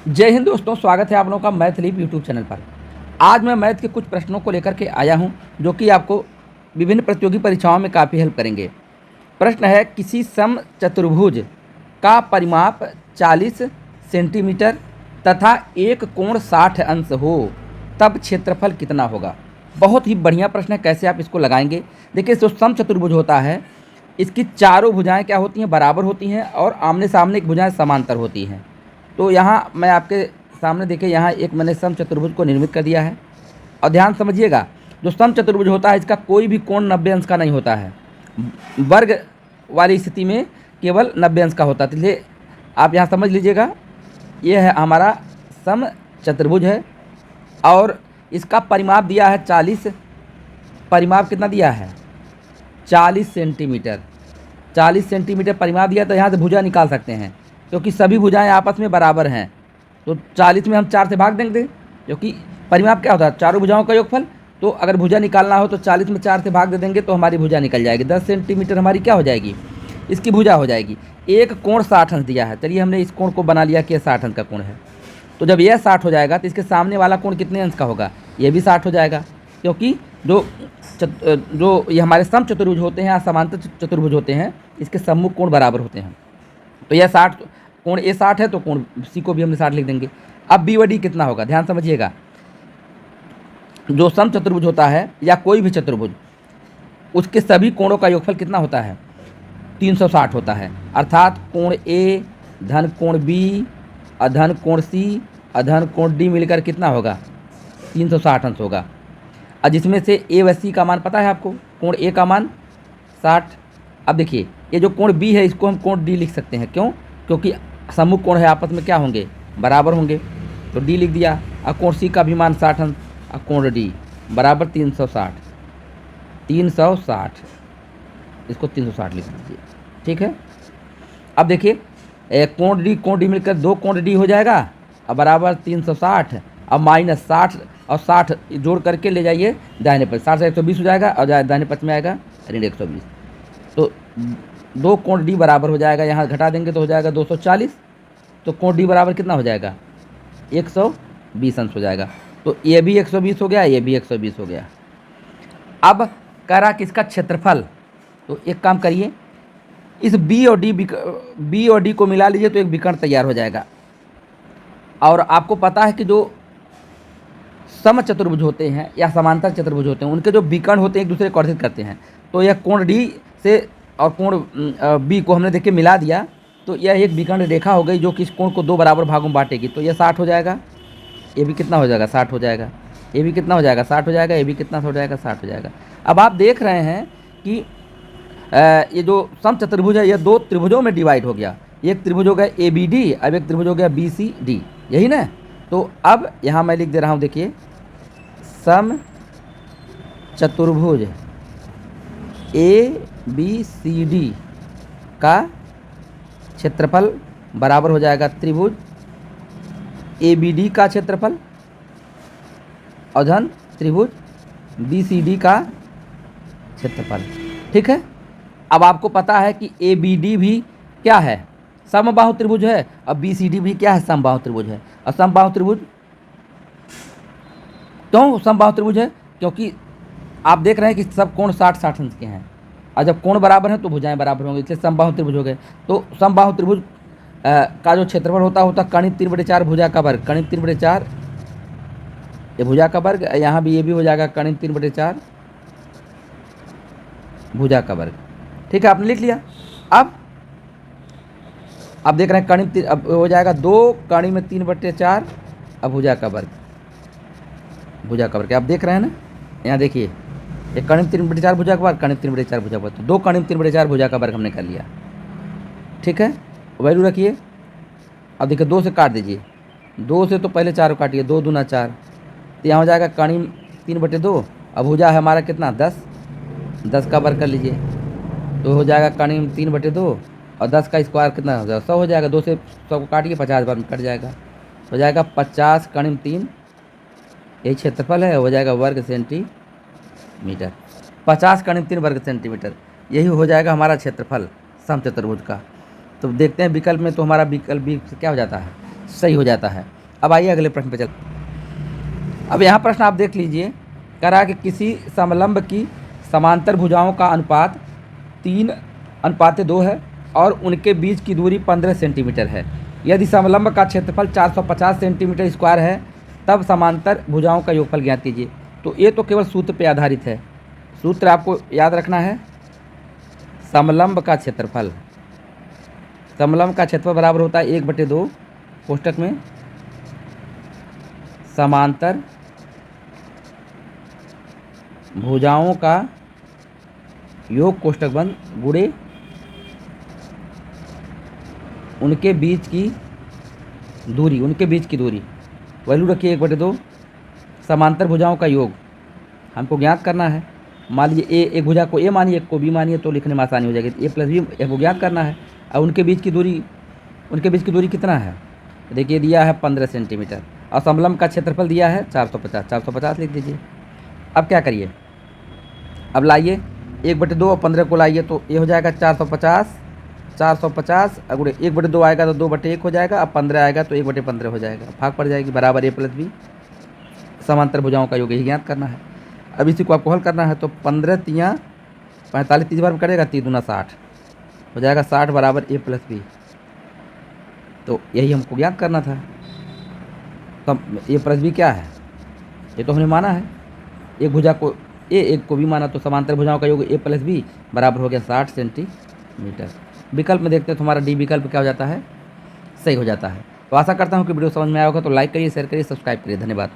जय हिंद दोस्तों, स्वागत है आप लोगों का मैथ लीप यूट्यूब चैनल पर। आज मैं मैथ के कुछ प्रश्नों को लेकर के आया हूं जो कि आपको विभिन्न प्रतियोगी परीक्षाओं में काफ़ी हेल्प करेंगे। प्रश्न है, किसी समचतुर्भुज का परिमाप 40 सेंटीमीटर तथा एक कोण 60 अंश हो तब क्षेत्रफल कितना होगा। बहुत ही बढ़िया प्रश्न है। कैसे आप इसको लगाएंगे, देखिए जो समचतुर्भुज होता है इसकी चारों भुजाएं क्या होती हैं, बराबर होती हैं और आमने सामने एक भुजाएं समांतर होती हैं। तो यहाँ मैं आपके सामने देखिए, यहाँ एक मैंने समचतुर्भुज को निर्मित कर दिया है और ध्यान समझिएगा, जो समचतुर्भुज होता है इसका कोई भी कोण 90 अंश का नहीं होता है। वर्ग वाली स्थिति में केवल 90 अंश का होता है। इसलिए आप यहाँ समझ लीजिएगा, ये है हमारा समचतुर्भुज है और इसका परिमाप दिया है 40। परिमाप कितना दिया है? 40 सेंटीमीटर। 40 सेंटीमीटर परिमाप दिया, तो यहाँ से भुजा निकाल सकते हैं क्योंकि सभी भुजाएं आपस में बराबर हैं। तो 40 में हम 4 से भाग देंगे क्योंकि परिमाप क्या होता है, चारों भुजाओं का योगफल। तो अगर भुजा निकालना हो तो 40 में 4 से भाग दे देंगे तो हमारी भुजा निकल जाएगी। 10 सेंटीमीटर हमारी क्या हो जाएगी, इसकी भुजा हो जाएगी। एक कोण 60 अंश दिया है, चलिए हमने इस कोण को बना लिया कि यह 60 अंश का कोण है। तो जब यह 60 हो जाएगा तो इसके सामने वाला कोण कितने अंश का होगा, यह भी 60 हो जाएगा। क्योंकि जो ये हमारे समचतुर्भुज होते हैं या समांतर चतुर्भुज होते हैं, इसके सम्मुख कोण बराबर होते हैं। तो यह 60 कोण ए 60 है तो कोण सी को भी हमने 60 लिख देंगे। अब बी व डी कितना होगा, ध्यान समझिएगा। जो समचतुर्भुज होता है या कोई भी चतुर्भुज, उसके सभी कोणों का योगफल कितना होता है, 360 होता है। अर्थात कोण ए धन कोण बी अधन कोण सी अधन कोण डी मिलकर कितना होगा, 360 अंश होगा। और जिसमें से ए व सी का मान पता है आपको, कोण ए का मान 60। अब देखिए, ये जो कोण बी है इसको हम कोण डी लिख सकते हैं। क्यों? क्योंकि सम्मुख कोण है, आपस में क्या होंगे, बराबर होंगे। तो डी लिख दिया। और कोण सी का भी मान 60 अंश और कोण डी बराबर 360। 360, इसको 360 लिख दीजिए, ठीक है। अब देखिए, कोण डी मिलकर 2 कोण डी हो जाएगा और बराबर 360 और माइनस 60 और 60 जोड़ करके ले जाइए दाहिने पक्ष। 60 से 120 हो जाएगा और दाहिने पक्ष में आएगा ऋण 120। तो 2 कोण डी बराबर हो जाएगा, यहाँ घटा देंगे तो हो जाएगा 240। तो कोण डी बराबर कितना हो जाएगा, 120 अंश हो जाएगा। तो ये भी 120 हो गया, ये भी 120 हो गया। अब कह रहा किसका क्षेत्रफल। तो एक काम करिए, इस बी और डी को मिला लीजिए तो एक विकर्ण तैयार हो जाएगा। और आपको पता है कि जो समचतुर्भुज होते हैं या समांतर चतुर्भुज होते हैं, उनके जो विकर्ण होते हैं एक दूसरे को कर्षित करते हैं। तो यह कोण डी से और कोण बी को हमने देखिए मिला दिया, तो यह एक विकर्ण रेखा हो गई जो कि इस कोण को 2 बराबर भागों में बांटेगी। तो यह 60 हो जाएगा, ये भी कितना हो जाएगा, 60 हो जाएगा। ये भी कितना हो जाएगा, 60 हो जाएगा। ये भी कितना हो जाएगा, 60 हो जाएगा। अब आप देख रहे हैं कि ये जो समचतुर्भुज है यह 2 त्रिभुजों में डिवाइड हो गया। एक त्रिभुज हो गया ए बी डी, अब एक त्रिभुज हो गया बी सी डी, यही ना। तो अब यहाँ मैं लिख दे रहा हूँ, देखिए समचतुर्भुज ए बी सी डी का क्षेत्रफल बराबर हो जाएगा त्रिभुज ए बी डी का क्षेत्रफल और धन त्रिभुज बी सी डी का क्षेत्रफल, ठीक है। अब आपको पता है कि ए बी डी भी क्या है, समबाहु त्रिभुज है, और बी सी डी भी क्या है, समबाहु त्रिभुज है। और समबाहु त्रिभुज क्यों समबाहु त्रिभुज है, क्योंकि आप देख रहे हैं कि सब कोण 60-60 अंश के हैं और जब कोण बराबर हैं तो भुजाएं बराबर होंगी, इसलिए समबाहु त्रिभुज हो गए। तो समबाहु त्रिभुज का जो क्षेत्रफल होता है कणित 3/4 भुजा का वर्ग। कणित 3/4 ये भुजा का वर्ग, यहाँ भी ये भी हो जाएगा कणित 3/4 भुजा का वर्ग, ठीक है। आपने लिख लिया। अब आप देख रहे हैं कणित अब हो जाएगा 2 कणी में 3/4 अब भुजा का वर्ग। भुजा का वर्ग आप देख रहे हैं ना, यहाँ देखिए, ये कणित 3/4 भुजा का वर्ग, कणित 3/4 भुजा का वर्ग। तो 2 कणित 3/4 भुजा का वर्ग हमने कर लिया, ठीक है। वैल्यू रखिए। अब देखिए 2 से काट दीजिए, 2 से तो पहले 4 को काटिए, 2 दूना 4। तो यहाँ हो जाएगा कणी 3/2। अब भुजा है हमारा कितना, 10। 10 का वर्ग कर लीजिए तो हो जाएगा कणी 3/2 और 10 का स्क्वायर कितना हो जाएगा, 100 हो जाएगा। 2 से 100 को काटिए, 50 बार में कट जाएगा, हो जाएगा 50 कणी 3, यही क्षेत्रफल है, हो जाएगा वर्ग सेंटीमीटर। 50 कणी 3 वर्ग सेंटीमीटर, यही हो जाएगा हमारा क्षेत्रफल समचतुर्भुज का। तो देखते हैं विकल्प में, तो हमारा विकल्प बी क्या हो जाता है, सही हो जाता है। अब आइए अगले प्रश्न पे चल। अब यहाँ प्रश्न आप देख लीजिए, कह रहा है कि किसी समलंब की समांतर भुजाओं का अनुपात 3:2 है और उनके बीच की दूरी 15 सेंटीमीटर है। यदि समलंब का क्षेत्रफल 450 सेंटीमीटर स्क्वायर है तब समांतर भुजाओं का योगफल ज्ञात कीजिए। तो ये तो केवल सूत्र पे आधारित है। सूत्र आपको याद रखना है, समलंब का क्षेत्रफल, समलंब का क्षेत्रफल बराबर होता है 1/2 कोष्टक में समांतर भुजाओं का योग कोष्टक बंद गुणे उनके बीच की दूरी, उनके बीच की दूरी वैल्यू रखिए 1/2 समांतर भुजाओं का योग हमको ज्ञात करना है। मान लीजिए ए, एक भुजा को ए मानिए, एक को बी मानिए, तो लिखने में आसानी हो जाएगी। ए प्लस बी को ज्ञात करना है। अब उनके बीच की दूरी कितना है, देखिए दिया है 15 सेंटीमीटर और समलंब का क्षेत्रफल दिया है 450 लिख दीजिए। अब क्या करिए, अब लाइए 1/2 और 15 को लाइए तो ये हो जाएगा 450 अगर 1/2 आएगा तो 2/1 हो जाएगा, अब 15 आएगा तो 1/15 हो जाएगा, भाग पड़ जाएगी, बराबर ए प्लस बी समांतर भुजाओं का योग यही ज्ञात करना है। अब इसी को आपको हल करना है तो 15 तियाँ 45 तीस बार में करेगा, 3 दूना 60 हो जाएगा, 60 बराबर ए प्लस बी। तो यही हमको ज्ञात करना था। तो ए प्लस बी क्या है, ये तो हमने माना है, एक भुजा को ए एक को बी माना, तो समांतर भुजाओं का योग ए प्लस बी बराबर हो गया 60 सेंटीमीटर। विकल्प में देखते हैं तो हमारा डी विकल्प क्या हो जाता है, सही हो जाता है। तो आशा करता हूँ कि वीडियो समझ में आया होगा। तो लाइक करिए, शेयर करिए, सब्सक्राइब करिए। धन्यवाद।